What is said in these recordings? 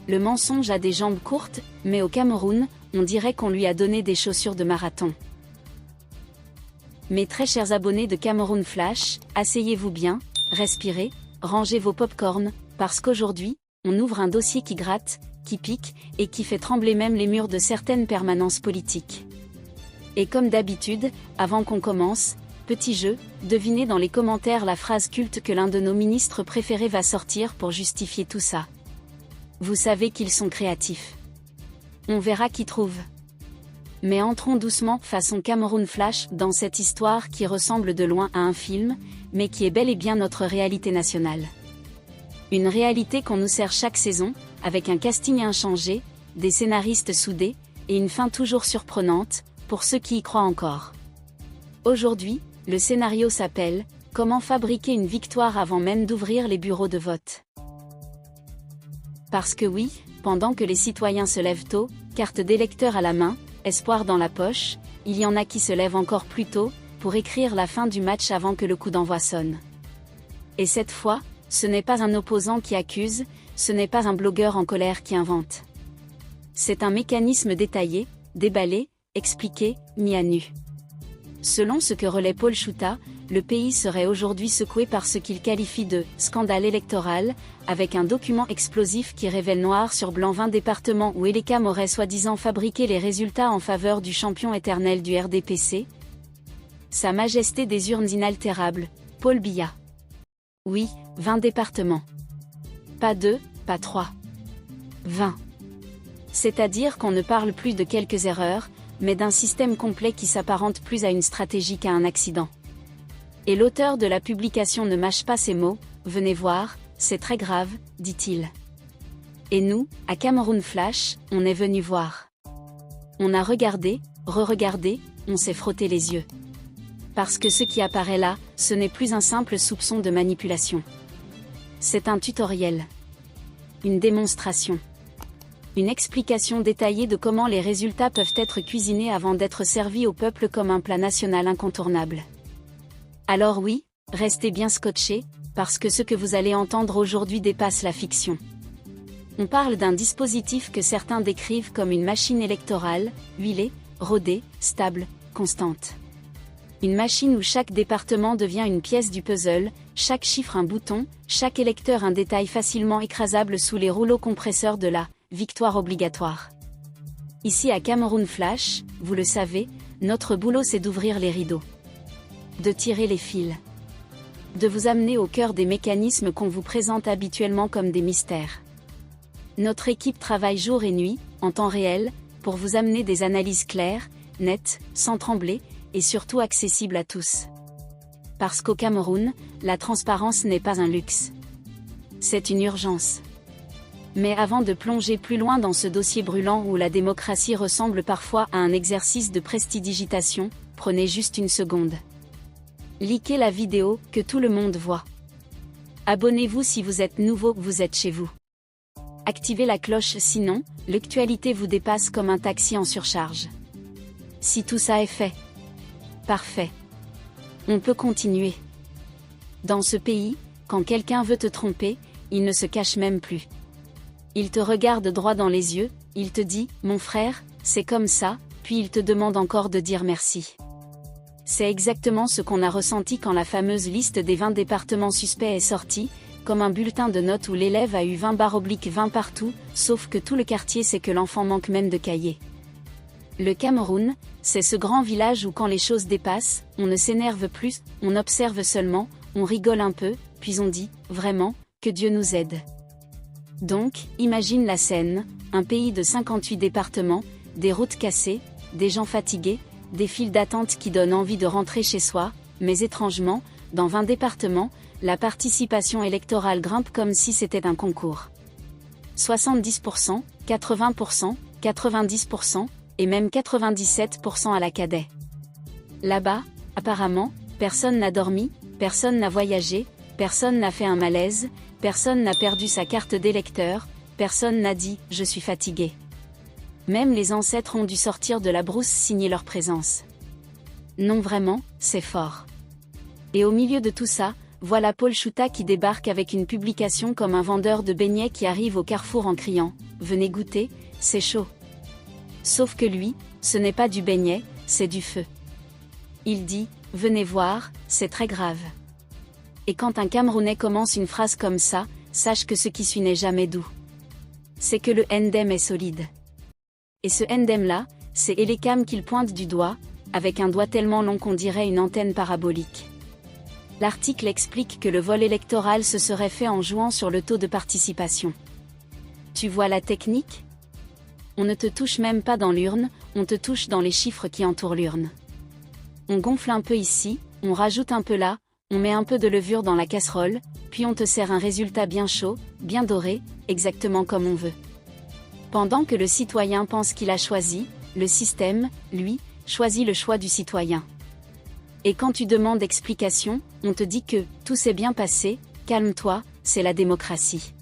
Le mensonge a des jambes courtes, mais au Cameroun, on dirait qu'on lui a donné des chaussures de marathon. Mes très chers abonnés de Cameroun Flash, asseyez-vous bien, respirez, rangez vos pop-corn, parce qu'aujourd'hui, on ouvre un dossier qui gratte, qui pique, et qui fait trembler même les murs de certaines permanences politiques. Et comme d'habitude, avant qu'on commence, petit jeu, devinez dans les commentaires la phrase culte que l'un de nos ministres préférés va sortir pour justifier tout ça. Vous savez qu'ils sont créatifs. On verra qui trouve. Mais entrons doucement, façon Cameroun Flash, dans cette histoire qui ressemble de loin à un film, mais qui est bel et bien notre réalité nationale. Une réalité qu'on nous sert chaque saison, avec un casting inchangé, des scénaristes soudés, et une fin toujours surprenante, pour ceux qui y croient encore. Aujourd'hui, le scénario s'appelle « Comment fabriquer une victoire avant même d'ouvrir les bureaux de vote ». Parce que oui, pendant que les citoyens se lèvent tôt, carte d'électeur à la main, espoir dans la poche, il y en a qui se lèvent encore plus tôt, pour écrire la fin du match avant que le coup d'envoi sonne. Et cette fois, ce n'est pas un opposant qui accuse, ce n'est pas un blogueur en colère qui invente. C'est un mécanisme détaillé, déballé, expliqué, mis à nu. Selon ce que relaie Paul Chouta, le pays serait aujourd'hui secoué par ce qu'il qualifie de « scandale électoral », avec un document explosif qui révèle noir sur blanc 20 départements où Elecam aurait soi-disant fabriqué les résultats en faveur du champion éternel du RDPC. Sa Majesté des urnes inaltérables, Paul Biya. Oui, 20 départements. Pas 2, pas 3. 20. C'est-à-dire qu'on ne parle plus de quelques erreurs, mais d'un système complet qui s'apparente plus à une stratégie qu'à un accident. Et l'auteur de la publication ne mâche pas ses mots, « Venez voir, c'est très grave », dit-il. Et nous, à Cameroun Flash, on est venu voir. On a regardé, re-regardé, on s'est frotté les yeux. Parce que ce qui apparaît là, ce n'est plus un simple soupçon de manipulation. C'est un tutoriel. Une démonstration. Une explication détaillée de comment les résultats peuvent être cuisinés avant d'être servis au peuple comme un plat national incontournable. Alors oui, restez bien scotchés, parce que ce que vous allez entendre aujourd'hui dépasse la fiction. On parle d'un dispositif que certains décrivent comme une machine électorale, huilée, rodée, stable, constante. Une machine où chaque département devient une pièce du puzzle, chaque chiffre un bouton, chaque électeur un détail facilement écrasable sous les rouleaux compresseurs de la victoire obligatoire. Ici à Cameroun Flash, vous le savez, notre boulot c'est d'ouvrir les rideaux. De tirer les fils. De vous amener au cœur des mécanismes qu'on vous présente habituellement comme des mystères. Notre équipe travaille jour et nuit, en temps réel, pour vous amener des analyses claires, nettes, sans trembler, et surtout accessibles à tous. Parce qu'au Cameroun, la transparence n'est pas un luxe. C'est une urgence. Mais avant de plonger plus loin dans ce dossier brûlant où la démocratie ressemble parfois à un exercice de prestidigitation, prenez juste une seconde. Likez la vidéo, que tout le monde voit. Abonnez-vous si vous êtes nouveau, vous êtes chez vous. Activez la cloche sinon, l'actualité vous dépasse comme un taxi en surcharge. Si tout ça est fait. Parfait. On peut continuer. Dans ce pays, quand quelqu'un veut te tromper, il ne se cache même plus. Il te regarde droit dans les yeux, il te dit « Mon frère, c'est comme ça », puis il te demande encore de dire merci. C'est exactement ce qu'on a ressenti quand la fameuse liste des 20 départements suspects est sortie, comme un bulletin de notes où l'élève a eu 20/20 partout, sauf que tout le quartier sait que l'enfant manque même de cahiers. Le Cameroun, c'est ce grand village où quand les choses dépassent, on ne s'énerve plus, on observe seulement, on rigole un peu, puis on dit, vraiment, que Dieu nous aide. Donc, imagine la scène, un pays de 58 départements, des routes cassées, des gens fatigués, des files d'attente qui donnent envie de rentrer chez soi, mais étrangement, dans 20 départements, la participation électorale grimpe comme si c'était un concours. 70%, 80%, 90%, et même 97% à la cadet. Là-bas, apparemment, personne n'a dormi, personne n'a voyagé, personne n'a fait un malaise, personne n'a perdu sa carte d'électeur, personne n'a dit « je suis fatigué ». Même les ancêtres ont dû sortir de la brousse signer leur présence. Non vraiment, c'est fort. Et au milieu de tout ça, voilà Paul Chouta qui débarque avec une publication comme un vendeur de beignets qui arrive au carrefour en criant « Venez goûter, c'est chaud ». Sauf que lui, ce n'est pas du beignet, c'est du feu. Il dit « Venez voir, c'est très grave ». Et quand un Camerounais commence une phrase comme ça, sache que ce qui suit n'est jamais doux. C'est que le ndem est solide. Et ce ndem-là, c'est Elecam qu'il pointe du doigt, avec un doigt tellement long qu'on dirait une antenne parabolique. L'article explique que le vol électoral se serait fait en jouant sur le taux de participation. Tu vois la technique ? On ne te touche même pas dans l'urne, on te touche dans les chiffres qui entourent l'urne. On gonfle un peu ici, on rajoute un peu là, on met un peu de levure dans la casserole, puis on te sert un résultat bien chaud, bien doré, exactement comme on veut. Pendant que le citoyen pense qu'il a choisi, le système, lui, choisit le choix du citoyen. Et quand tu demandes explication, on te dit que tout s'est bien passé, calme-toi, c'est la démocratie.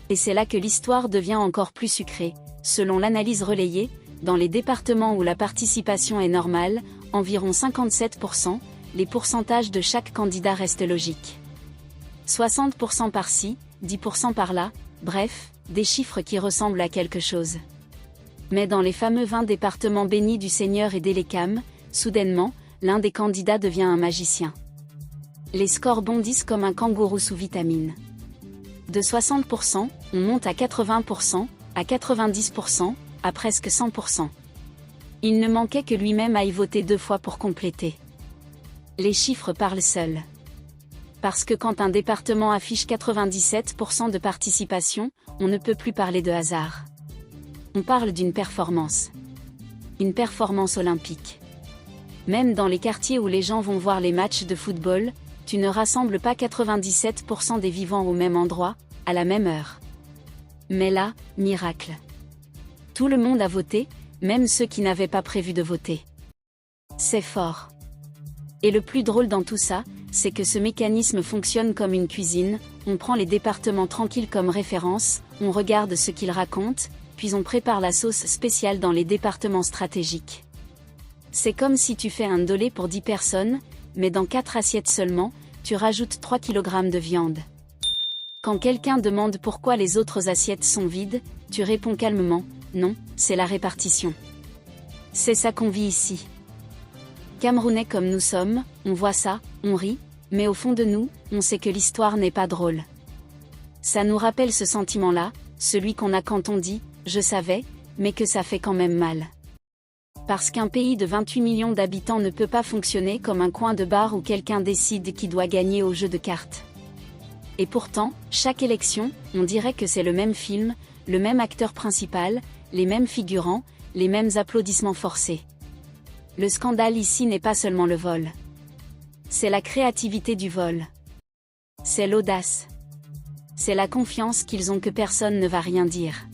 Et c'est là que l'histoire devient encore plus sucrée. Selon l'analyse relayée, dans les départements où la participation est normale, environ 57%, les pourcentages de chaque candidat restent logiques. 60% par-ci, 10% par-là, bref, des chiffres qui ressemblent à quelque chose. Mais dans les fameux 20 départements bénis du Seigneur et d'Elecam, soudainement, l'un des candidats devient un magicien. Les scores bondissent comme un kangourou sous vitamine. De 60%, on monte à 80%, à 90%, à presque 100%. Il ne manquait que lui-même à y voter 2 fois pour compléter. Les chiffres parlent seuls. Parce que quand un département affiche 97% de participation, on ne peut plus parler de hasard. On parle d'une performance. Une performance olympique. Même dans les quartiers où les gens vont voir les matchs de football, tu ne rassembles pas 97% des vivants au même endroit, à la même heure. Mais là, miracle. Tout le monde a voté, même ceux qui n'avaient pas prévu de voter. C'est fort. Et le plus drôle dans tout ça, c'est que ce mécanisme fonctionne comme une cuisine, on prend les départements tranquilles comme référence, on regarde ce qu'ils racontent, puis on prépare la sauce spéciale dans les départements stratégiques. C'est comme si tu fais un dolé pour 10 personnes, mais dans 4 assiettes seulement, tu rajoutes 3 kg de viande. Quand quelqu'un demande pourquoi les autres assiettes sont vides, tu réponds calmement, non, c'est la répartition. C'est ça qu'on vit ici. Camerounais comme nous sommes, on voit ça, on rit, mais au fond de nous, on sait que l'histoire n'est pas drôle. Ça nous rappelle ce sentiment-là, celui qu'on a quand on dit « je savais », mais que ça fait quand même mal. Parce qu'un pays de 28 millions d'habitants ne peut pas fonctionner comme un coin de bar où quelqu'un décide qui doit gagner au jeu de cartes. Et pourtant, chaque élection, on dirait que c'est le même film, le même acteur principal, les mêmes figurants, les mêmes applaudissements forcés. Le scandale ici n'est pas seulement le vol. C'est la créativité du vol. C'est l'audace. C'est la confiance qu'ils ont que personne ne va rien dire.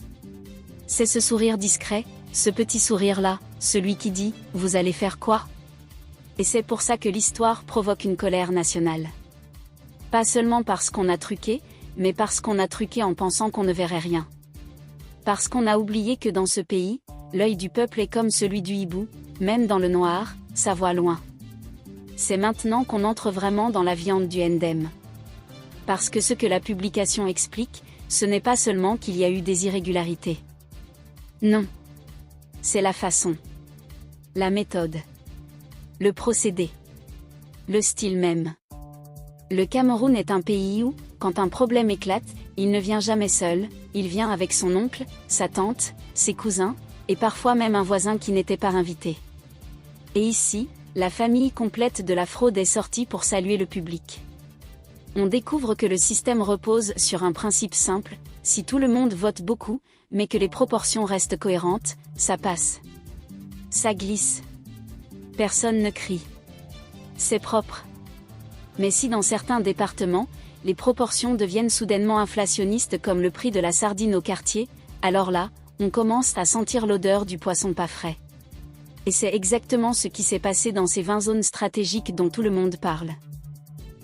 C'est ce sourire discret, ce petit sourire-là, celui qui dit « Vous allez faire quoi ?» Et c'est pour ça que l'histoire provoque une colère nationale. Pas seulement parce qu'on a truqué, mais parce qu'on a truqué en pensant qu'on ne verrait rien. Parce qu'on a oublié que dans ce pays, l'œil du peuple est comme celui du hibou, même dans le noir, ça voit loin. C'est maintenant qu'on entre vraiment dans la viande du ndem. Parce que ce que la publication explique, ce n'est pas seulement qu'il y a eu des irrégularités. Non. C'est la façon. La méthode. Le procédé. Le style même. Le Cameroun est un pays où, quand un problème éclate, il ne vient jamais seul, il vient avec son oncle, sa tante, ses cousins, et parfois même un voisin qui n'était pas invité. Et ici, la famille complète de la fraude est sortie pour saluer le public. On découvre que le système repose sur un principe simple, si tout le monde vote beaucoup, mais que les proportions restent cohérentes, ça passe. Ça glisse. Personne ne crie. C'est propre. Mais si dans certains départements, les proportions deviennent soudainement inflationnistes comme le prix de la sardine au quartier, alors là, on commence à sentir l'odeur du poisson pas frais. Et c'est exactement ce qui s'est passé dans ces 20 zones stratégiques dont tout le monde parle.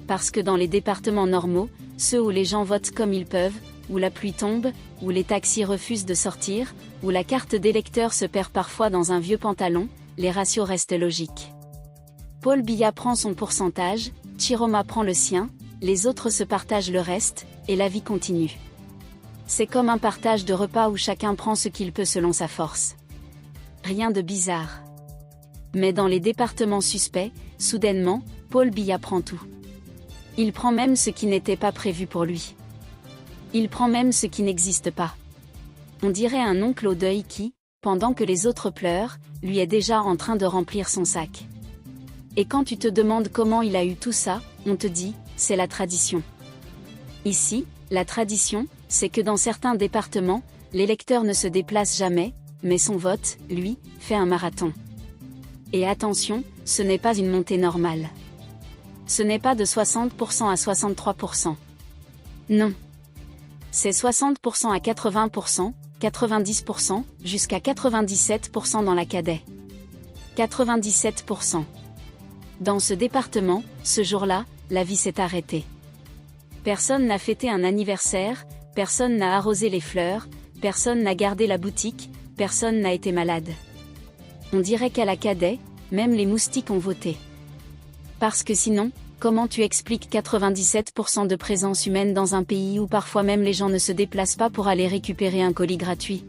Parce que dans les départements normaux, ceux où les gens votent comme ils peuvent, où la pluie tombe, où les taxis refusent de sortir, où la carte d'électeur se perd parfois dans un vieux pantalon, les ratios restent logiques. Paul Biya prend son pourcentage, Chiroma prend le sien, les autres se partagent le reste, et la vie continue. C'est comme un partage de repas où chacun prend ce qu'il peut selon sa force. Rien de bizarre. Mais dans les départements suspects, soudainement, Paul Biya prend tout. Il prend même ce qui n'était pas prévu pour lui. Il prend même ce qui n'existe pas. On dirait un oncle au deuil qui, pendant que les autres pleurent, lui est déjà en train de remplir son sac. Et quand tu te demandes comment il a eu tout ça, on te dit, c'est la tradition. Ici, la tradition, c'est que dans certains départements, l'électeur ne se déplace jamais, mais son vote, lui, fait un marathon. Et attention, ce n'est pas une montée normale. Ce n'est pas de 60% à 63%. Non. C'est 60% à 80%, 90%, jusqu'à 97% dans la cadet. 97%. Dans ce département, ce jour-là, la vie s'est arrêtée. Personne n'a fêté un anniversaire, personne n'a arrosé les fleurs, personne n'a gardé la boutique, personne n'a été malade. On dirait qu'à la cadet, même les moustiques ont voté. Parce que sinon, comment tu expliques 97% de présence humaine dans un pays où parfois même les gens ne se déplacent pas pour aller récupérer un colis gratuit?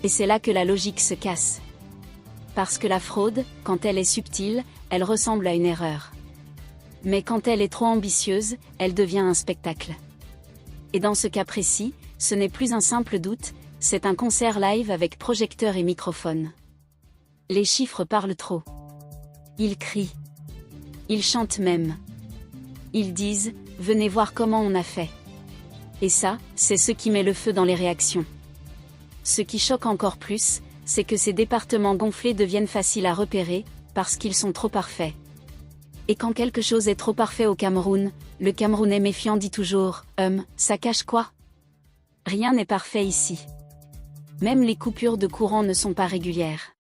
Et c'est là que la logique se casse. Parce que la fraude, quand elle est subtile, elle ressemble à une erreur. Mais quand elle est trop ambitieuse, elle devient un spectacle. Et dans ce cas précis, ce n'est plus un simple doute, c'est un concert live avec projecteur et microphone. Les chiffres parlent trop. Ils crient. Ils chantent même. Ils disent, venez voir comment on a fait. Et ça, c'est ce qui met le feu dans les réactions. Ce qui choque encore plus, c'est que ces départements gonflés deviennent faciles à repérer, parce qu'ils sont trop parfaits. Et quand quelque chose est trop parfait au Cameroun, le Camerounais méfiant dit toujours, ça cache quoi? Rien n'est parfait ici. Même les coupures de courant ne sont pas régulières.